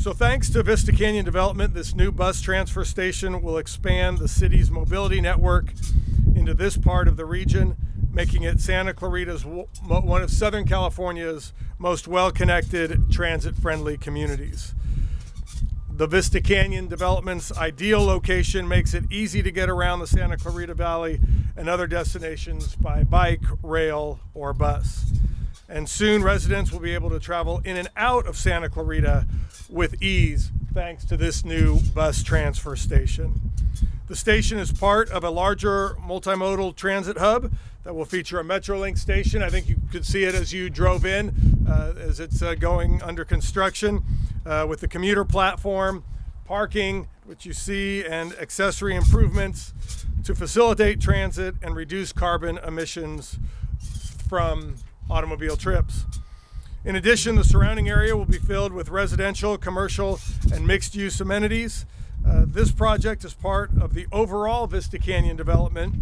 So thanks to Vista Canyon Development, this new bus transfer station will expand the city's mobility network into this part of the region, making it Santa Clarita's one of Southern California's most well-connected, transit-friendly communities. The Vista Canyon Development's ideal location makes it easy to get around the Santa Clarita Valley and other destinations by bike, rail, or bus. And soon residents will be able to travel in and out of Santa Clarita with ease thanks to this new bus transfer station. The station is part of a larger multimodal transit hub that will feature a Metrolink station. I think you could see it as you drove in as it's going under construction with the commuter platform, parking, which you see, and accessory improvements to facilitate transit and reduce carbon emissions from automobile trips. In addition, the surrounding area will be filled with residential, commercial, and mixed-use amenities. This project is part of the overall Vista Canyon development,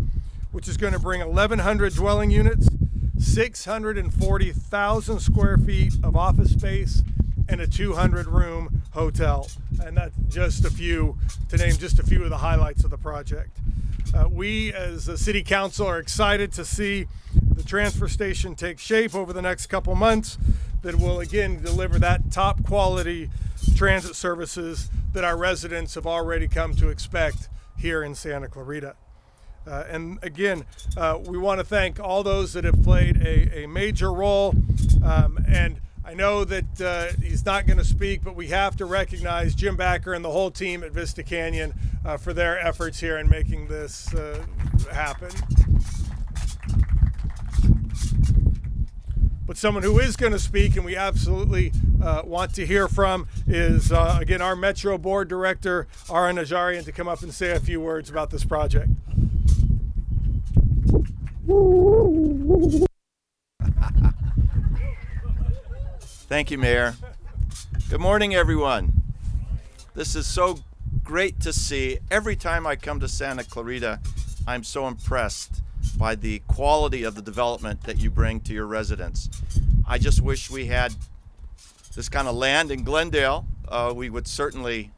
which is going to bring 1,100 dwelling units, 640,000 square feet of office space, and a 200-room hotel. And that's just a few, to name just a few of the highlights of the project. We, as a city council, are excited to see the transfer station take shape over the next couple months that will again deliver that top quality transit services that our residents have already come to expect here in Santa Clarita. And again, we want to thank all those that have played a major role. And I know that he's not going to speak, but we have to recognize Jim Backer and the whole team at Vista Canyon for their efforts here in making this happen. But someone who is going to speak, and we absolutely want to hear from, is again our Metro Board Director, Ara Najarian, to come up and say a few words about this project. Thank you, Mayor. Good morning, everyone. This is so great to see. Every time I come to Santa Clarita, I'm so impressed by the quality of the development that you bring to your residents. I just wish we had this kind of land in Glendale. We would certainly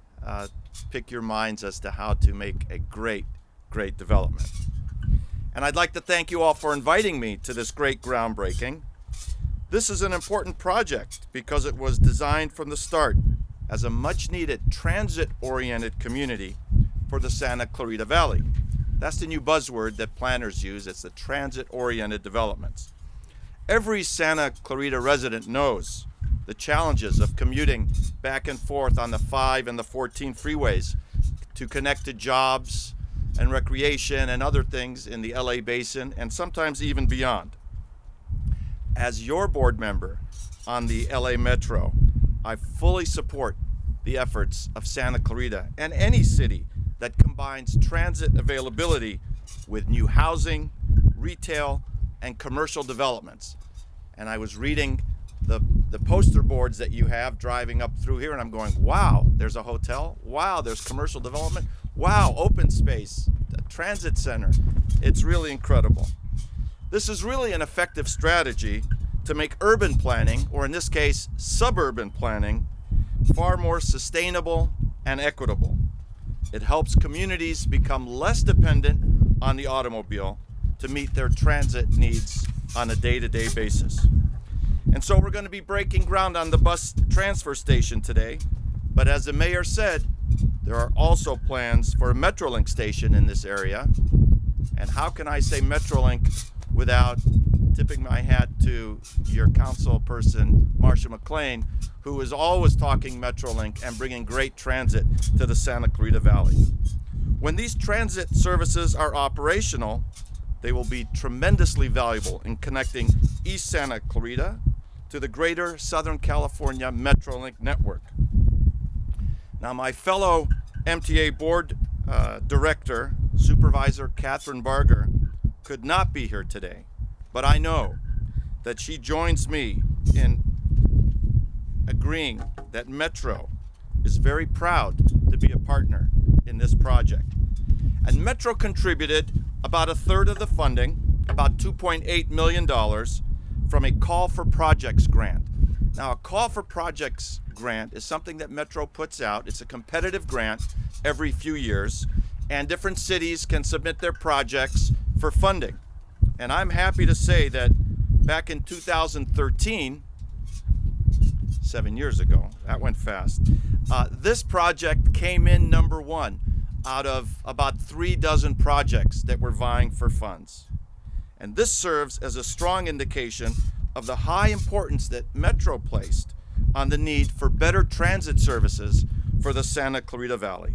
pick your minds as to how to make a great development. And I'd like to thank you all for inviting me to this great groundbreaking. This is an important project because it was designed from the start as a much-needed transit-oriented community for the Santa Clarita Valley. That's the new buzzword that planners use. It's the transit-oriented developments. Every Santa Clarita resident knows the challenges of commuting back and forth on the 5 and the 14 freeways to connect to jobs and recreation and other things in the LA basin and sometimes even beyond. As your board member on the LA Metro, I fully support the efforts of Santa Clarita and any city that combines transit availability with new housing, retail, and commercial developments. And I was reading the poster boards that you have driving up through here, and I'm going, wow, there's a hotel. Wow, there's commercial development. Wow, open space, a transit center. It's really incredible. This is really an effective strategy to make urban planning, or in this case, suburban planning, far more sustainable and equitable. It helps communities become less dependent on the automobile to meet their transit needs on a day-to-day basis. And so we're going to be breaking ground on the bus transfer station today, but as the mayor said, there are also plans for a Metrolink station in this area. And how can I say Metrolink without tipping my hat to your council person, Marcia McLean, who is always talking Metrolink and bringing great transit to the Santa Clarita Valley. When these transit services are operational, they will be tremendously valuable in connecting East Santa Clarita to the greater Southern California Metrolink network. Now, my fellow MTA board director, Supervisor Catherine Barger, could not be here today, but I know that she joins me in agreeing that Metro is very proud to be a partner in this project. And Metro contributed about a third of the funding, about $2.8 million, from a Call for Projects grant. Now, a call for projects grant is something that Metro puts out. It's a competitive grant every few years, and different cities can submit their projects for funding. And I'm happy to say that back in 2013, 7 years ago, that went fast, this project came in number 1 out of about 36 projects that were vying for funds. And this serves as a strong indication of the high importance that Metro placed on the need for better transit services for the Santa Clarita Valley.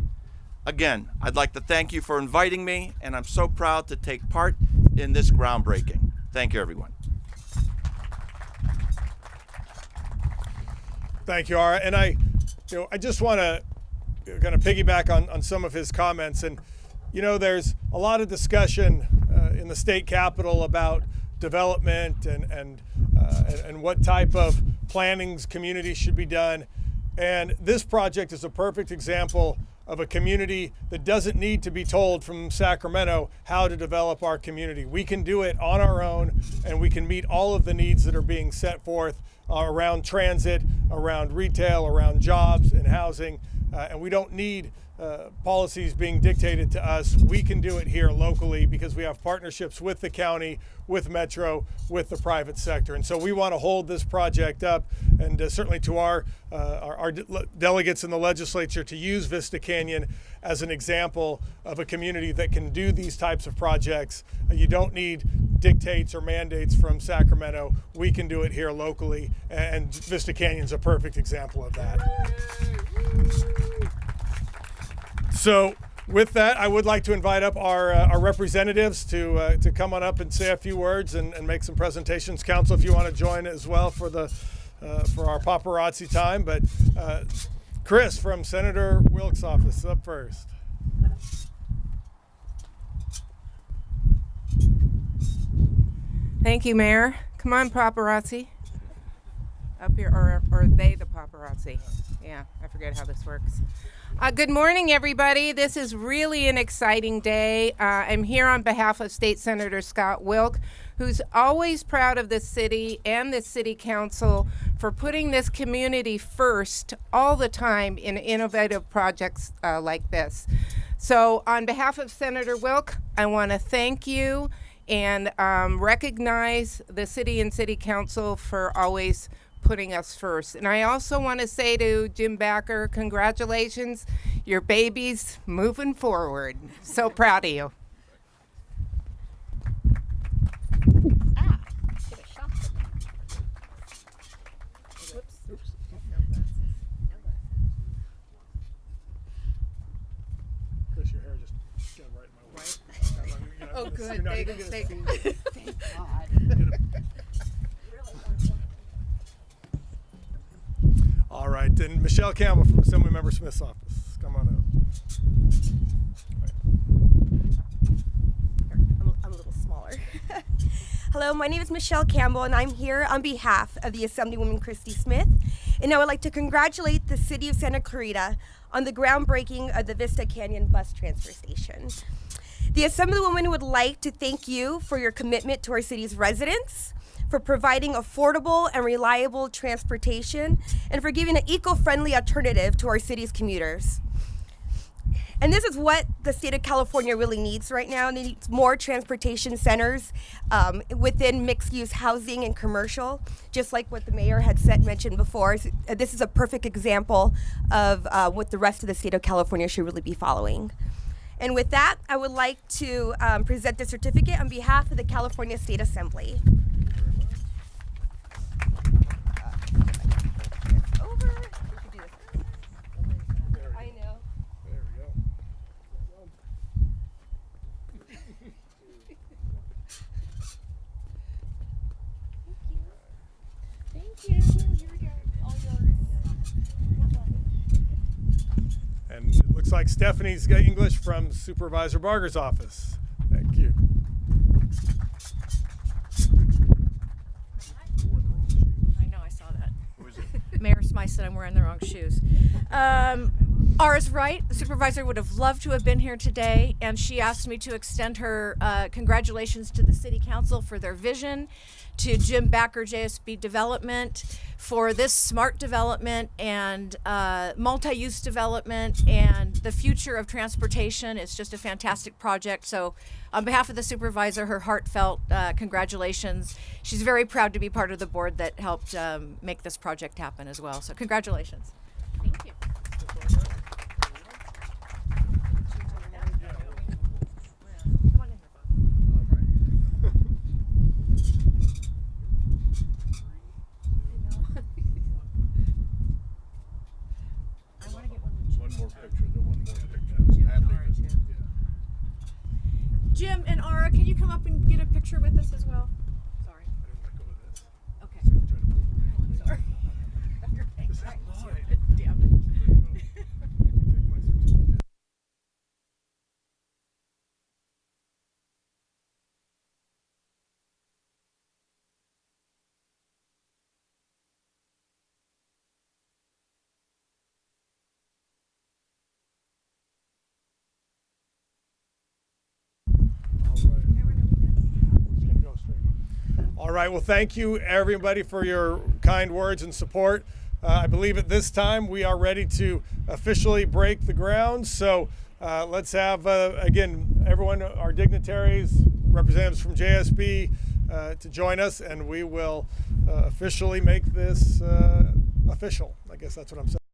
Again, I'd like to thank you for inviting me, and I'm so proud to take part in this groundbreaking. Thank you, everyone. Thank you, Ara. And I just want to kind of piggyback on some of his comments. And, there's a lot of discussion in the state capitol about development and what type of plannings communities should be done. And this project is a perfect example of a community that doesn't need to be told from Sacramento how to develop our community. We can do it on our own, and we can meet all of the needs that are being set forth around transit, around retail, around jobs and housing. And we don't need policies being dictated to us. We can do it here locally because we have partnerships with the county, with Metro, with the private sector. And so we want to hold this project up, and certainly to our delegates in the legislature to use Vista Canyon as an example of a community that can do these types of projects. You don't need dictates or mandates from Sacramento. We can do it here locally, and Vista Canyon's a perfect example of that. So with that, I would like to invite up our representatives to come on up and say a few words and make some presentations. Council, if you want to join as well for our paparazzi time. But Chris from Senator Wilk's office up first. Thank you, Mayor. Come on, paparazzi. Up here, or are they the paparazzi? Yeah, I forget how this works. Good morning, everybody. This is really an exciting day. I'm here on behalf of State Senator Scott Wilk, who's always proud of the city and the city council for putting this community first all the time in innovative projects like this. So on behalf of Senator Wilk, I want to thank you and recognize the city and city council for always putting us first. And I also want to say to Jim Backer, congratulations, your baby's moving forward. So proud of you. Get a shot. Whoops. Oops. No glasses. No glasses. Chris, your hair just got right in my way. Oh, good. You're not even gonna see it. Thank God. All right, and Michelle Campbell from Assemblymember Smith's office. Come on up. I'm a little smaller. Hello, my name is Michelle Campbell, and I'm here on behalf of the Assemblywoman Christy Smith. And I would like to congratulate the City of Santa Clarita on the groundbreaking of the Vista Canyon Bus Transfer Station. The Assemblywoman would like to thank you for your commitment to our city's residents, for providing affordable and reliable transportation, and for giving an eco-friendly alternative to our city's commuters. And this is what the state of California really needs right now. It needs more transportation centers within mixed-use housing and commercial, just like what the mayor had mentioned before. This is a perfect example of what the rest of the state of California should really be following. And with that, I would like to present the certificate on behalf of the California State Assembly. And it looks like Stephanie's got English from Supervisor Barger's office. Thank you. I know, I saw that. Mayor Smyth said I'm wearing the wrong shoes. Ara's right. The supervisor would have loved to have been here today, and she asked me to extend her congratulations to the City Council for their vision, to Jim Backer, JSB Development, for this smart development and multi-use development and the future of transportation. It's just a fantastic project. So on behalf of the supervisor, her heartfelt congratulations. She's very proud to be part of the board that helped make this project happen as well. So congratulations. Thank you. Come on in here, Bob. I want to get one with Jim. One more picture. The one more picture. Jim and Ara, too. Jim and Ara, can you come up and get a picture with us as well? Sorry. Okay. Oh, I'm sorry. Damn it. All right, well, thank you everybody for your kind words and support. I believe at this time we are ready to officially break the ground. So let's have, again, everyone, our dignitaries, representatives from JSB to join us, and we will officially make this official. I guess that's what I'm saying.